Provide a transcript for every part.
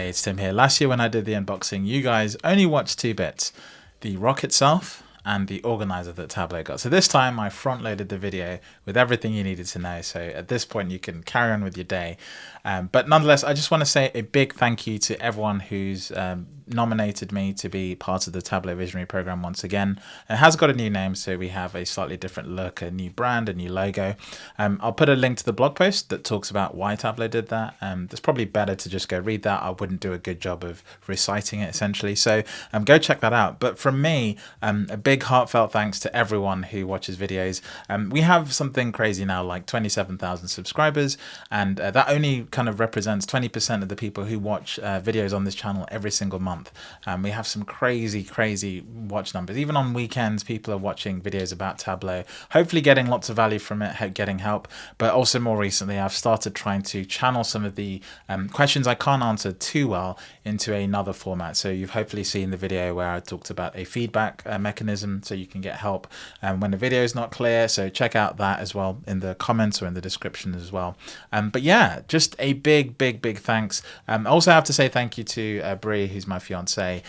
Hey, it's Tim here. Last year when I did the unboxing, you guys only watched two bits, the rock itself and the organizer that Tableau got. So this time I front loaded the video with everything you needed to know. So at this point you can carry on with your day. But nonetheless, I just want to say a big thank you to everyone who's nominated me to be part of the Tableau Visionary program once again. It has got a new name, so we have a slightly different look, a new brand, a new logo. I'll put a link to the blog post that talks about why Tableau did that. It's probably better to just go read that. I wouldn't do a good job of reciting it essentially. So go check that out. But from me, a big heartfelt thanks to everyone who watches videos. We have something crazy now, like 27,000 subscribers, and that only kind of represents 20% of the people who watch videos on this channel every single month. We have some crazy watch numbers. Even on weekends, people are watching videos about Tableau, hopefully getting lots of value from it, getting help. But also more recently, I've started trying to channel some of the questions I can't answer too well into another format. So you've hopefully seen the video where I talked about a feedback mechanism so you can get help when the video is not clear. So check out that as well in the comments or in the description as well. But yeah, just a big thanks. I also have to say thank you to Bree, who's my fiance.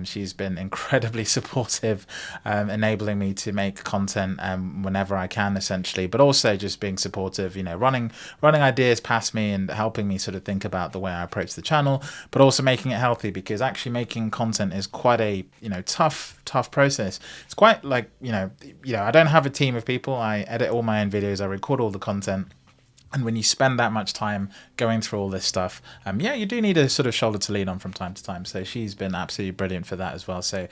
She's been incredibly supportive, enabling me to make content whenever I can essentially, but also just being supportive, you know, running ideas past me and helping me sort of think about the way I approach the channel, but also making it healthy, because actually making content is quite a, you know, tough process. It's quite like, you know, I don't have a team of people. I edit all my own videos, I record all the content. And when you spend that much time going through all this stuff, yeah, you do need a sort of shoulder to lean on from time to time. So she's been absolutely brilliant for that as well. So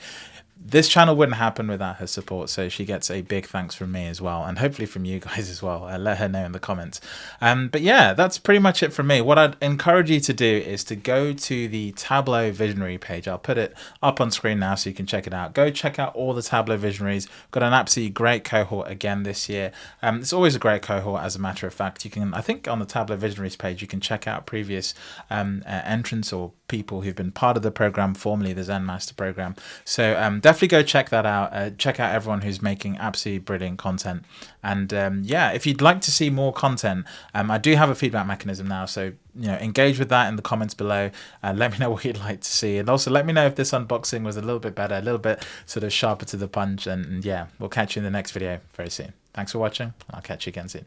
this channel wouldn't happen without her support, so she gets a big thanks from me as well, and hopefully from you guys as well. Let her know in the comments. But yeah, that's pretty much it from me. What I'd encourage you to do is to go to the Tableau Visionary page. I'll put it up on screen now so you can check it out. Go check out all the Tableau Visionaries. Got an absolutely great cohort again this year. It's always a great cohort, as a matter of fact. You can, I think on the Tableau Visionaries page, you can check out previous entrants or people who've been part of the program, formerly the Zen Master program. So definitely go check that out. Check out everyone who's making absolutely brilliant content. And yeah, if you'd like to see more content, I do have a feedback mechanism now. So, you know, engage with that in the comments below. Let me know what you'd like to see. And also let me know if this unboxing was a little bit better, a little bit sort of sharper to the punch. And yeah, we'll catch you in the next video very soon. Thanks for watching. I'll catch you again soon.